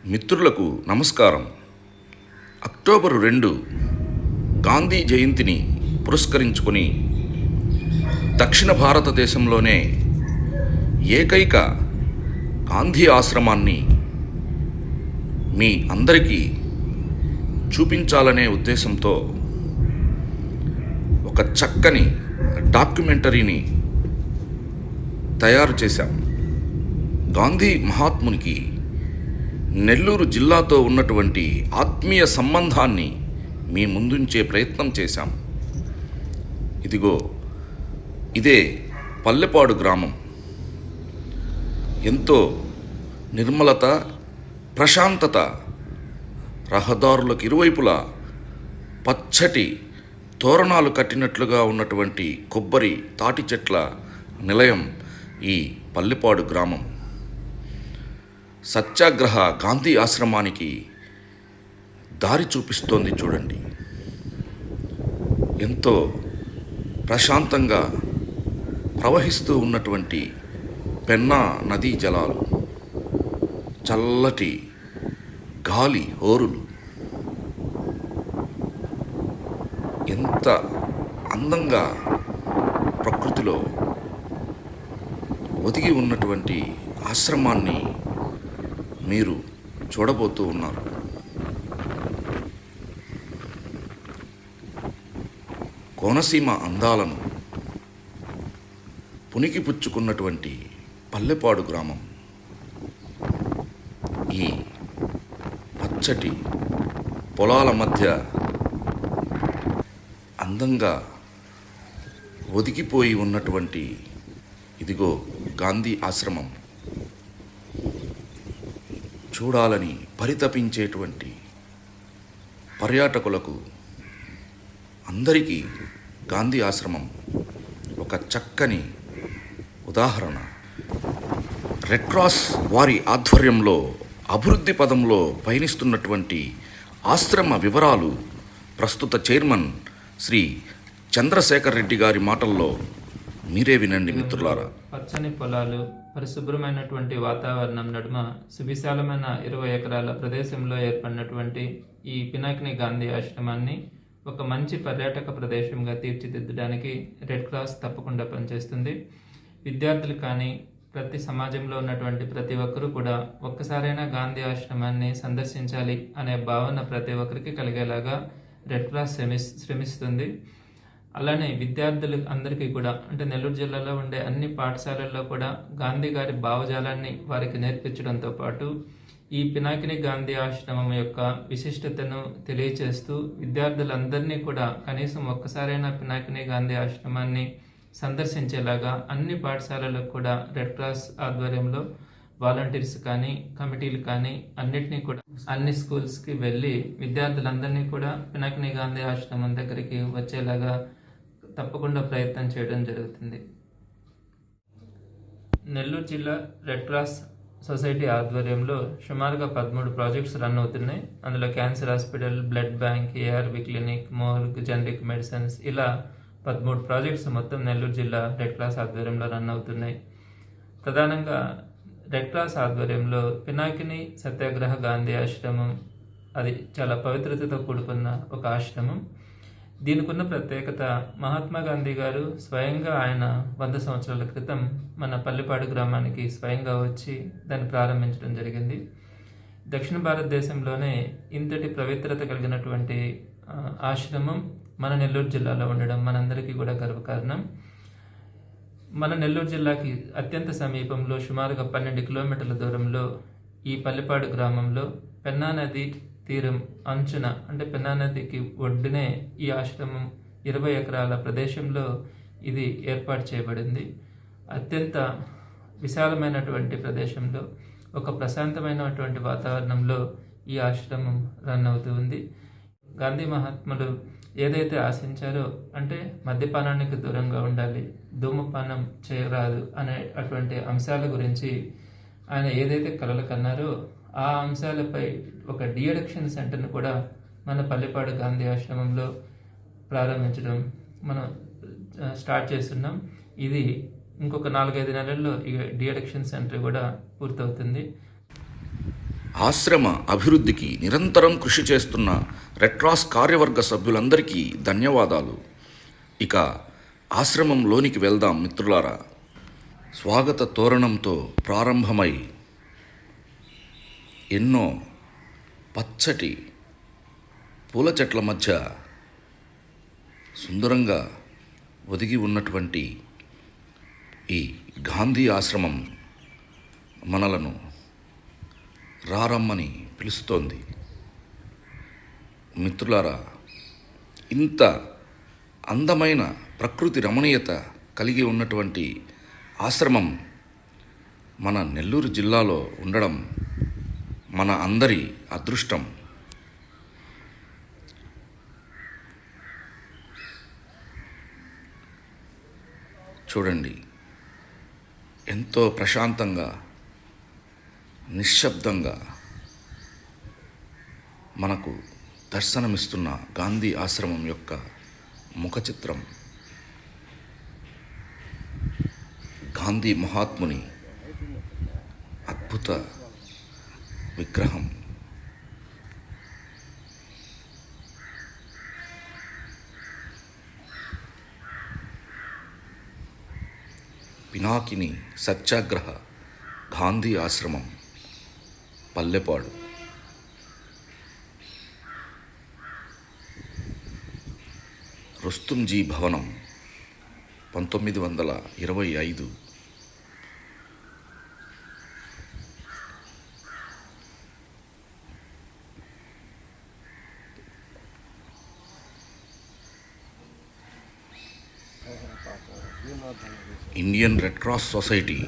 మిత్రులకు నమస్కారం. అక్టోబరు 2 గాంధీ జయంతిని పురస్కరించుకొని దక్షిణ భారతదేశంలోనే ఏకైక గాంధీ ఆశ్రమాన్ని మీ అందరికీ చూపించాలనే ఉద్దేశంతో ఒక చక్కని డాక్యుమెంటరీని తయారు చేశాం. గాంధీ మహాత్మునికి నెల్లూరు జిల్లాతో ఉన్నటువంటి ఆత్మీయ సంబంధాన్ని మీ ముందుంచే ప్రయత్నం చేశాం. ఇదే పల్లెపాడు గ్రామం. ఎంతో నిర్మలత, ప్రశాంతత, రహదారులకు ఇరువైపులా పచ్చటి తోరణాలు కట్టినట్లుగా ఉన్నటువంటి కొబ్బరి తాటి చెట్ల నిలయం ఈ పల్లెపాడు గ్రామం. సత్యాగ్రహ గాంధీ ఆశ్రమానికి దారి చూపిస్తోంది చూడండి. ఎంతో ప్రశాంతంగా ప్రవహిస్తూ ఉన్నటువంటి పెన్నా నదీ జలాలు, చల్లటి గాలి హోరులు, ఎంత అందంగా ప్రకృతిలో ఒదిగి ఉన్నటువంటి ఆశ్రమాన్ని మీరు చూడబోతూ ఉన్నారు. కోనసీమ అందాలను పుణికిపుచ్చుకున్నటువంటి పల్లెపాడు గ్రామం. ఈ పచ్చటి పొలాల మధ్య అందంగా ఒదిగిపోయి ఉన్నటువంటి గాంధీ ఆశ్రమం చూడాలని పరితపించేటువంటి పర్యాటకులకు అందరికీ గాంధీ ఆశ్రమం ఒక చక్కని ఉదాహరణ. రెడ్ క్రాస్ వారి ఆధ్వర్యంలో అభివృద్ధి పదంలో పయనిస్తున్నటువంటి ఆశ్రమ వివరాలు ప్రస్తుత చైర్మన్ శ్రీ చంద్రశేఖర్ రెడ్డి గారి మాటల్లో మీరే వినండి మిత్రులారా. పచ్చని పొలాలు, పరిశుభ్రమైనటువంటి వాతావరణం నడుమ సువిశాలమైన 20 ఎకరాల ప్రదేశంలో ఏర్పడినటువంటి ఈ పినాకిని గాంధీ ఆశ్రమాన్ని ఒక మంచి పర్యాటక ప్రదేశంగా తీర్చిదిద్దడానికి రెడ్ క్రాస్ తప్పకుండా పనిచేస్తుంది. విద్యార్థులు కానీ ప్రతి సమాజంలో ఉన్నటువంటి ప్రతి ఒక్కరూ కూడా ఒక్కసారైనా గాంధీ ఆశ్రమాన్ని సందర్శించాలి అనే భావన ప్రతి ఒక్కరికి కలిగేలాగా రెడ్ క్రాస్ శ్రమిస్తుంది. అలానే విద్యార్థులు అందరికీ కూడా, అంటే నెల్లూరు జిల్లాలో ఉండే అన్ని పాఠశాలల్లో కూడా గాంధీ గారి భావజాలాన్ని వారికి నేర్పించడంతో పాటు ఈ పినాకిని గాంధీ ఆశ్రమం యొక్క విశిష్టతను తెలియచేస్తూ విద్యార్థులందరినీ కూడా కనీసం ఒక్కసారైనా పినాకిని గాంధీ ఆశ్రమాన్ని సందర్శించేలాగా అన్ని పాఠశాలలకు కూడా రెడ్ క్రాస్ ఆధ్వర్యంలో వాలంటీర్స్ కానీ కమిటీలు కానీ అన్నిటినీ కూడా అన్ని స్కూల్స్కి వెళ్ళి విద్యార్థులందరినీ కూడా పినాకిని గాంధీ ఆశ్రమం దగ్గరికి వచ్చేలాగా తప్పకుండా ప్రయత్నం చేయడం జరుగుతుంది. నెల్లూరు జిల్లా రెడ్ క్రాస్ సొసైటీ ఆధ్వర్యంలో సుమారుగా 13 ప్రాజెక్ట్స్ రన్ అవుతున్నాయి. అందులో cancer hospital, blood bank, ARV clinic, morgue, generic medicines, ఇలా 13 ప్రాజెక్ట్స్ మొత్తం నెల్లూరు జిల్లా రెడ్ క్రాస్ ఆధ్వర్యంలో రన్ అవుతున్నాయి. ప్రధానంగా రెడ్ క్రాస్ ఆధ్వర్యంలో పినాకిని సత్యాగ్రహ గాంధీ ఆశ్రమం, అది చాలా పవిత్రతతో కూడుకున్న ఒక ఆశ్రమం. దీనికి ఉన్న ప్రత్యేకత, మహాత్మా గాంధీ గారు స్వయంగా ఆయన 100 సంవత్సరాల క్రితం మన పల్లెపాడు గ్రామానికి స్వయంగా వచ్చి దాన్ని ప్రారంభించడం జరిగింది. దక్షిణ భారతదేశంలోనే ఇంతటి పవిత్రత కలిగినటువంటి ఆశ్రమం మన నెల్లూరు జిల్లాలో ఉండడం మనందరికీ కూడా గర్వకారణం. మన నెల్లూరు జిల్లాకి అత్యంత సమీపంలో సుమారుగా 12 కిలోమీటర్ల దూరంలో ఈ పల్లెపాడు గ్రామంలో పెన్నా నది తీరం అంచున, అంటే పెన్నా నదికి ఒడ్డునే ఈ ఆశ్రమం 20 ఎకరాల ప్రదేశంలో ఇది ఏర్పాటు చేయబడింది. అత్యంత విశాలమైనటువంటి ప్రదేశంలో ఒక ప్రశాంతమైనటువంటి వాతావరణంలో ఈ ఆశ్రమం రన్ అవుతూ ఉంది. గాంధీ మహాత్ములు ఏదైతే ఆశించారో, అంటే మద్యపానానికి దూరంగా ఉండాలి, ధూమపానం చేయరాదు అనే అటువంటి అంశాల గురించి ఆయన ఏదైతే కలలు కన్నారో ఆ అంశాలపై ఒక డీఅడిక్షన్ సెంటర్ను కూడా మన పల్లెపాడు గాంధీ ఆశ్రమంలో ప్రారంభించడం మనం స్టార్ట్ చేస్తున్నాం. ఇది ఇంకొక 4-5 నెలల్లో ఈ డీఅడిక్షన్ సెంటర్ కూడా పూర్తవుతుంది. ఆశ్రమ అభివృద్ధికి నిరంతరం కృషి చేస్తున్న రెడ్ క్రాస్ కార్యవర్గ సభ్యులందరికీ ధన్యవాదాలు. ఇక ఆశ్రమంలోనికి వెళ్దాం మిత్రులారా. స్వాగత తోరణంతో ప్రారంభమై ఎన్నో పచ్చటి పూల చెట్ల మధ్య సుందరంగా ఒదిగి ఉన్నటువంటి ఈ గాంధీ ఆశ్రమం మనలను రారమ్మని పిలుస్తోంది. మిత్రులారా, ఇంత అందమైన ప్రకృతి రమణీయత కలిగి ఉన్నటువంటి ఆశ్రమం మన నెల్లూరు జిల్లాలో ఉండడం మన అందరి అదృష్టం. చూడండి, ఎంతో ప్రశాంతంగా నిశ్శబ్దంగా మనకు దర్శనమిస్తున్న గాంధీ ఆశ్రమం యొక్క ముఖ చిత్రం. గాంధీ మహాత్ముని అద్భుత విగ్రహం. పినాకిని సత్యాగ్రహ గాంధీ ఆశ్రమం, పల్లెపాడు. రుస్తుంజీ భవనం 1925. ఇండియన్ రెడ్ క్రాస్ సొసైటీ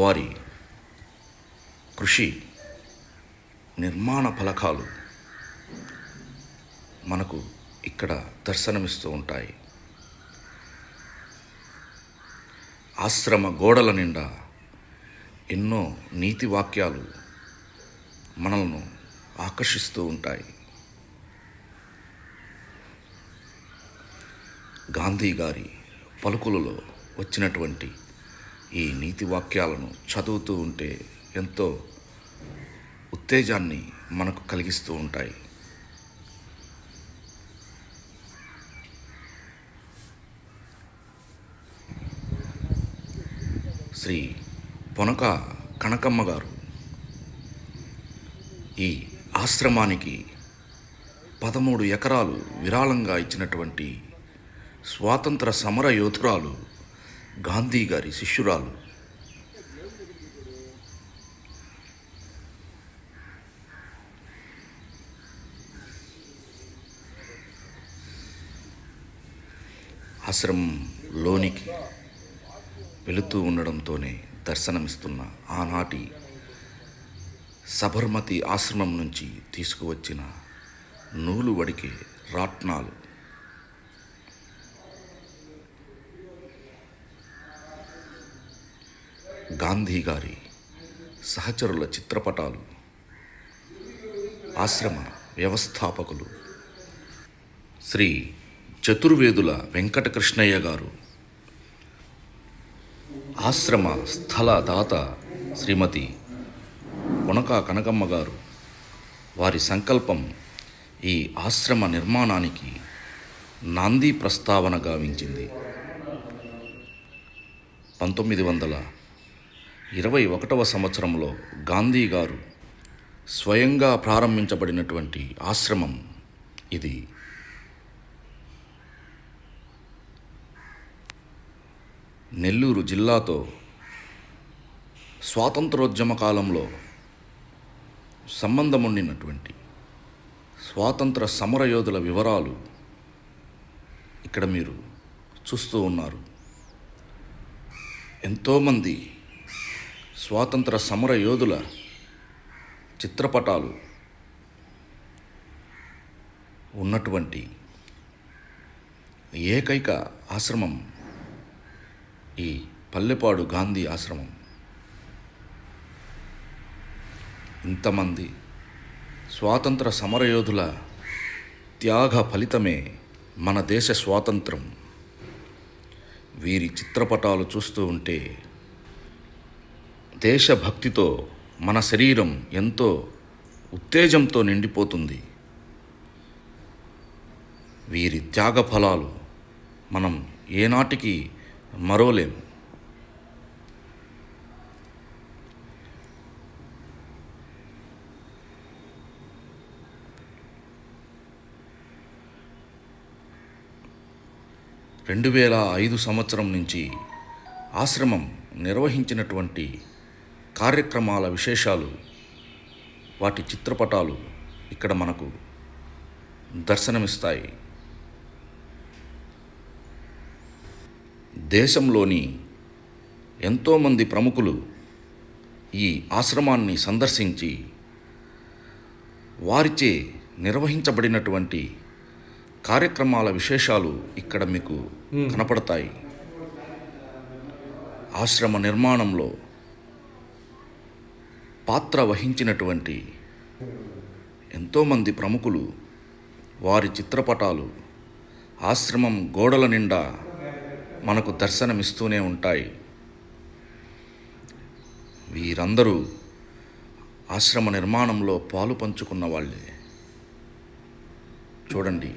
వారి కృషి నిర్మాణ ఫలకాలు మనకు ఇక్కడ దర్శనమిస్తూ ఉంటాయి. ఆశ్రమ గోడల నిండా ఎన్నో నీతి వాక్యాలు మనల్ని ఆకర్షిస్తూ ఉంటాయి. గాంధీ గారి పలుకులలో వచ్చినటువంటి ఈ నీతి వాక్యాలను చదువుతూ ఉంటే ఎంతో ఉత్తేజాన్ని మనకు కలిగిస్తూ ఉంటాయి. శ్రీ పొనక కనకమ్మ గారు ఈ ఆశ్రమానికి 13 ఎకరాలు విరాళంగా ఇచ్చినటువంటి స్వాతంత్ర సమర యోధురాలు, గాంధీ గారి శిష్యురాలు. ఆశ్రమంలోనికి వెళుతూ ఉండడంతోనే దర్శనమిస్తున్న ఆనాటి సబర్మతి ఆశ్రమం నుంచి తీసుకువచ్చిన నూలు వడికే రాట్నాలు, గాంధీ గారి సహచరుల చిత్రపటాలు, ఆశ్రమ వ్యవస్థాపకులు శ్రీ చతుర్వేదుల వెంకటకృష్ణయ్య గారు, ఆశ్రమ స్థల దాత శ్రీమతి పొనక కనకమ్మ గారు. వారి సంకల్పం ఈ ఆశ్రమ నిర్మాణానికి నాంది ప్రస్తావన గావించింది. 1921వ సంవత్సరంలో గాంధీ గారు స్వయంగా ప్రారంభించబడినటువంటి ఆశ్రమం ఇది. నెల్లూరు జిల్లాతో స్వాతంత్రోద్యమ కాలంలో సంబంధం ఉండినటువంటి స్వాతంత్ర సమరయోధుల వివరాలు ఇక్కడ మీరు చూస్తూ ఉన్నారు. ఎంతోమంది స్వాతంత్ర సమర యోధుల చిత్రపటాలు ఉన్నటువంటి ఏకైక ఆశ్రమం ఈ పల్లెపాడు గాంధీ ఆశ్రమం. ఇంతమంది స్వాతంత్ర సమరయోధుల త్యాగ ఫలితమే మన దేశ స్వాతంత్రం. వీరి చిత్రపటాలు చూస్తూ ఉంటే దేశభక్తితో మన శరీరం ఎంతో ఉత్తేజంతో నిండిపోతుంది. వీరి త్యాగ ఫలాలు మనం ఏనాటికి మరోలేం. రెండు 2005 సంవత్సరం నుంచి ఆశ్రమం నిర్వహించినటువంటి కార్యక్రమాల విశేషాలు, వాటి చిత్రపటాలు ఇక్కడ మనకు దర్శనమిస్తాయి. దేశంలోని ఎంతోమంది ప్రముఖులు ఈ ఆశ్రమాన్ని సందర్శించి వారిచే నిర్వహించబడినటువంటి కార్యక్రమాల విశేషాలు ఇక్కడ మీకు కనపడతాయి. ఆశ్రమ నిర్మాణంలో పాత్ర వహించినటువంటి ఎంతోమంది ప్రముఖులు వారి చిత్రపటాలు ఆశ్రమం గోడల నిండా మనకు దర్శనమిస్తూనే ఉంటాయి. వీరందరూ ఆశ్రమ నిర్మాణంలో పాలు పంచుకున్న వాళ్ళే. చూడండి,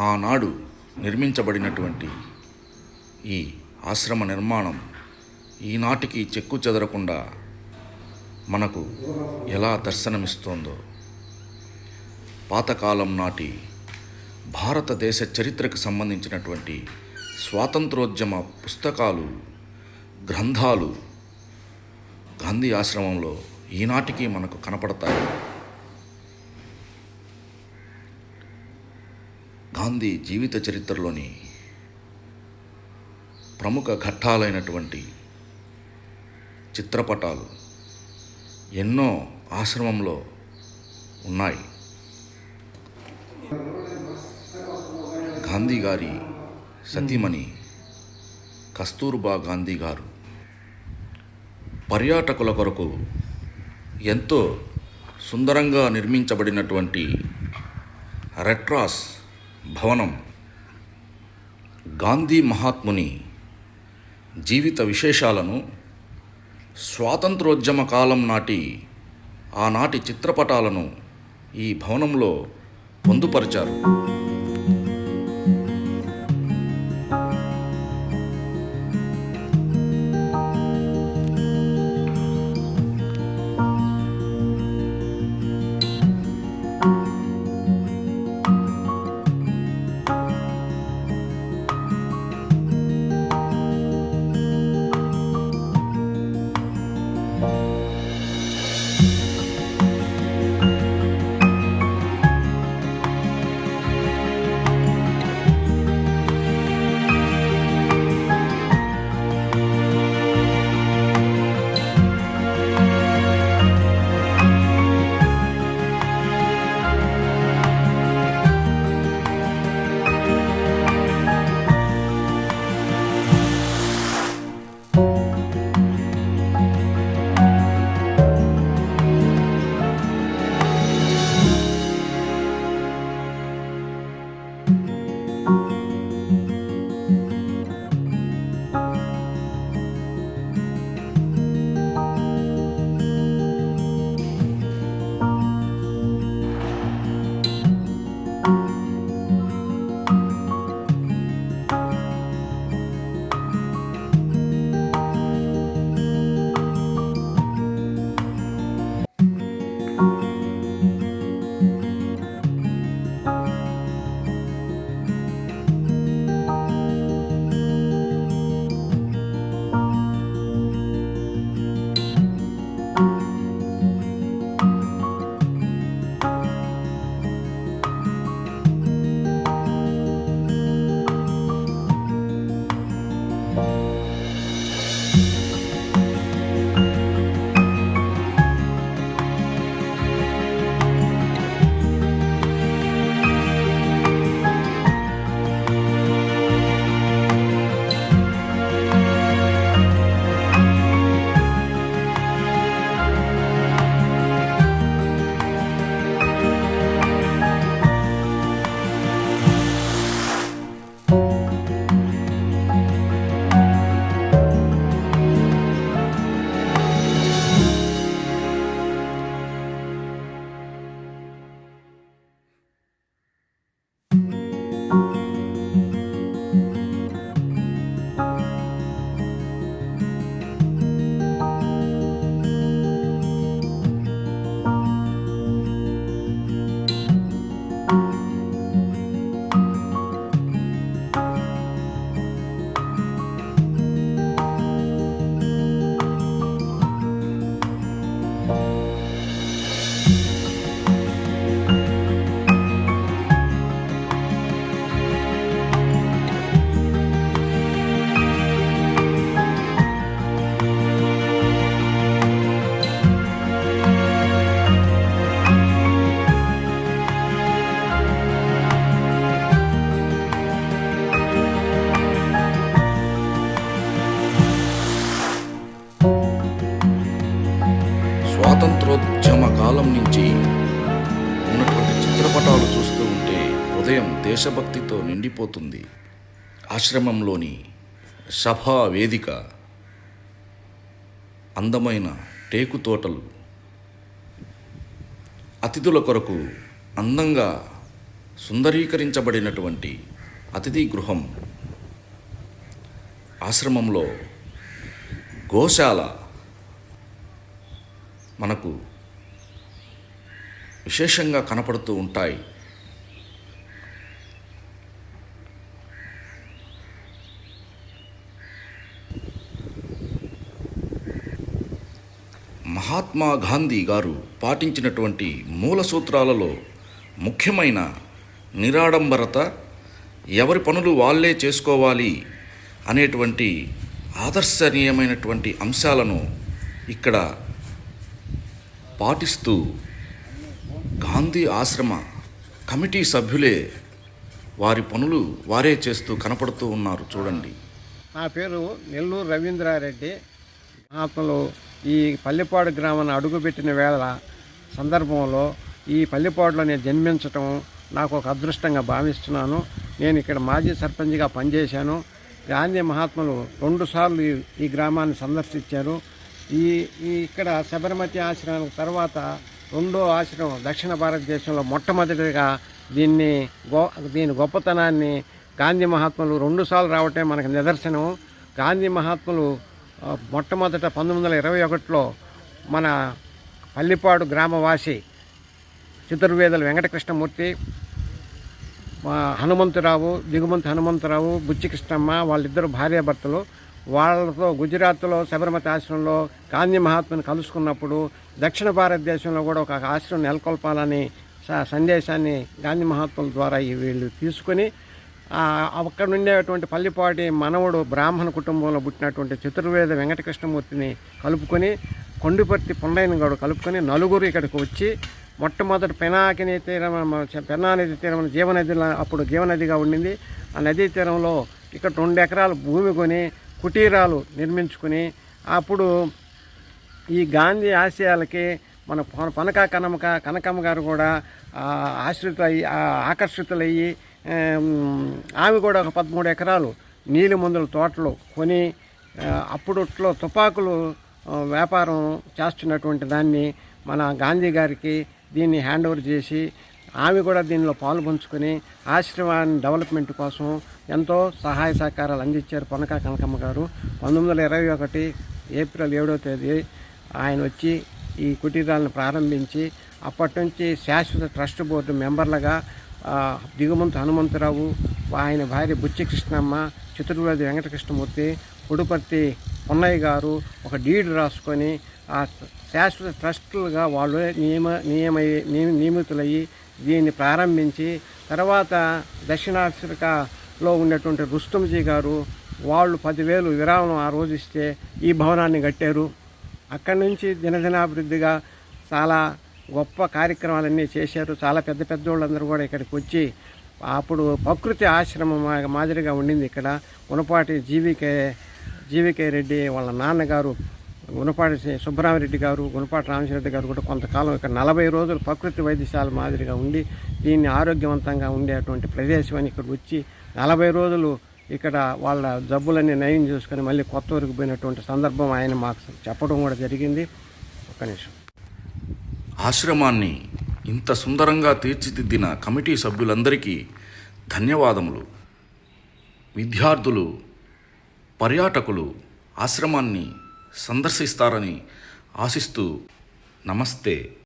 ఆనాడు నిర్మించబడినటువంటి ఈ ఆశ్రమ నిర్మాణం ఈనాటికి చెక్కు చెదరకుండా మనకు ఎలా దర్శనమిస్తోందో. పాతకాలం నాటి భారతదేశ చరిత్రకు సంబంధించినటువంటి స్వాతంత్రోద్యమ పుస్తకాలు, గ్రంథాలు గాంధీ ఆశ్రమంలో ఈనాటికి మనకు కనపడతాయి. గాంధీ జీవిత చరిత్రలోని ప్రముఖ ఘట్టాలైనటువంటి చిత్రపటాలు ఎన్నో ఆశ్రమంలో ఉన్నాయి. గాంధీ గారి సతీమణి కస్తూర్బా గాంధీ గారు పర్యాటకుల కొరకు ఎంతో సుందరంగా నిర్మించబడినటువంటి రెడ్ క్రాస్ భవనం గాంధీ మహాత్ముని జీవిత విశేషాలను, స్వాతంత్రోద్యమ కాలం నాటి ఆనాటి చిత్రపటాలను ఈ భవనంలో పొందుపరిచారు. స్వాతంత్రోద్యమ కాలం నుంచి ఉన్నటువంటి చిత్రపటాలు చూస్తూ ఉంటే హృదయం దేశభక్తితో నిండిపోతుంది. ఆశ్రమంలోని సభా వేదిక, అందమైన టేకు తోటలు, అతిథుల కొరకు అందంగా సుందరీకరించబడినటువంటి అతిథి గృహం, ఆశ్రమంలో గోశాల మనకు విశేషంగా కనపడుతూ ఉంటాయి. మహాత్మా గాంధీ గారు పాటించినటువంటి మూల సూత్రాలలో ముఖ్యమైన నిరాడంబరత, ఎవరి పనులు వాళ్ళే చేసుకోవాలి అనేటువంటి ఆదర్శనీయమైనటువంటి అంశాలను ఇక్కడ పాటిస్తూ గాంధీ ఆశ్రమ కమిటీ సభ్యులే వారి పనులు వారే చేస్తూ కనపడుతూ ఉన్నారు. చూడండి. నా పేరు నెల్లూరు రవీంద్రారెడ్డి. మహాత్ములు ఈ పల్లెపాడు గ్రామాన్ని అడుగుపెట్టిన వేళ సందర్భంలో ఈ పల్లెపాడులో నేను జన్మించటం నాకు ఒక అదృష్టంగా భావిస్తున్నాను. నేను ఇక్కడ మాజీ సర్పంచ్గా పనిచేశాను. గాంధీ మహాత్ములు 2 సార్లు ఈ గ్రామాన్ని సందర్శించారు. ఇక్కడ శబరమతి ఆశ్రమం తర్వాత 2వ ఆశ్రమం దక్షిణ భారతదేశంలో మొట్టమొదటిగా దీని గొప్పతనాన్ని గాంధీ మహాత్ములు 2 సార్లు రావటమే మనకు నిదర్శనం. గాంధీ మహాత్ములు మొట్టమొదట 1921లో మన పల్లిపాడు గ్రామవాసి చతుర్వేదుల వెంకటకృష్ణమూర్తి, హనుమంతరావు, దిగుమంతి హనుమంతరావు, బుచ్చి కృష్ణమ్మ వాళ్ళిద్దరు భార్యాభర్తలు. వాళ్ళతో గుజరాత్లో శబరమతి ఆశ్రమంలో గాంధీ మహాత్ముని కలుసుకున్నప్పుడు దక్షిణ భారతదేశంలో కూడా ఒక ఆశ్రమం నెలకొల్పాలని సందేశాన్ని గాంధీ మహాత్ముల ద్వారా వీళ్ళు తీసుకొని అక్కడ ఉండేటువంటి పల్లిపాటి మనవడు బ్రాహ్మణ కుటుంబంలో పుట్టినటువంటి చతుర్వేద వెంకటకృష్ణమూర్తిని కలుపుకొని కొండిపర్తి పుండయ్యని గౌడు కలుపుకొని నలుగురు ఇక్కడికి వచ్చి మొట్టమొదటి పెన్నా నది తీరం జీవనది, అప్పుడు జీవనదిగా ఉండింది. ఆ నదీ తీరంలో ఇక్కడ 2 ఎకరాలు భూమి కొని కుటీరాలు నిర్మించుకుని అప్పుడు ఈ గాంధీ ఆశయాలకి మన పనక కనకమ్మ గారు కూడా ఆకర్షితులయ్యి ఆమె కూడా ఒక 13 ఎకరాలు నీలి మందుల తోటలు కొని అప్పుడుట్లో తుపాకులు వ్యాపారం చేస్తున్నటువంటి దాన్ని మన గాంధీ గారికి దీన్ని హ్యాండ్ ఓవర్ చేసి ఆమె కూడా దీనిలో పాలు పంచుకొని ఆశ్రమాన్ని డెవలప్మెంట్ కోసం ఎంతో సహాయ సహకారాలు అందించారు పనక కనకమ్మ గారు. 1921 ఏప్రిల్ 7వ తేదీ ఆయన వచ్చి ఈ కుటీరాలను ప్రారంభించి అప్పటి నుంచి శాశ్వత ట్రస్ట్ బోర్డు మెంబర్లుగా దిగుమంతి హనుమంతరావు, ఆయన భార్య బుచ్చి కృష్ణమ్మ, చతుర్వేది వెంకటకృష్ణమూర్తి, పుడుపర్తి పున్నయ్య గారు ఒక డీడ్ రాసుకొని ఆ శాశ్వత ట్రస్టులుగా వాళ్ళు నియమితులయ్యి దీన్ని ప్రారంభించి తర్వాత దక్షిణాఫ్రికాలో ఉన్నటువంటి రుస్తుంజీ గారు వాళ్ళు 10,000 విరామం ఆ రోజు ఇస్తే ఈ భవనాన్ని కట్టారు. అక్కడి నుంచి దినదినాభివృద్ధిగా చాలా గొప్ప కార్యక్రమాలన్నీ చేశారు. చాలా పెద్ద వాళ్ళందరూ కూడా ఇక్కడికి వచ్చి అప్పుడు ప్రకృతి ఆశ్రమం మాదిరిగా ఉండింది. ఇక్కడ గుణపాటి జీవికే రెడ్డి వాళ్ళ నాన్నగారు గుణపాటి సుబ్బరామరెడ్డి గారు, గుణపాటి రామచంద్రెడ్డి గారు కూడా కొంతకాలం ఇక్కడ 40 రోజులు ప్రకృతి వైద్యశాల మాదిరిగా ఉండి దీన్ని ఆరోగ్యవంతంగా ఉండేటువంటి ప్రదేశం అని ఇక్కడ వచ్చి 40 రోజులు ఇక్కడ వాళ్ళ జబ్బులన్నీ నయం చేసుకొని మళ్ళీ కొత్త ఊరికి పోయినటువంటి సందర్భం ఆయన మాకు చెప్పడం కూడా జరిగింది. ఒక్క నిమిషం. ఆశ్రమాన్ని ఇంత సుందరంగా తీర్చిదిద్దిన కమిటీ సభ్యులందరికీ ధన్యవాదములు. విద్యార్థులు, పర్యాటకులు ఆశ్రమాన్ని సందర్శిస్తారని ఆశిస్తూ నమస్తే.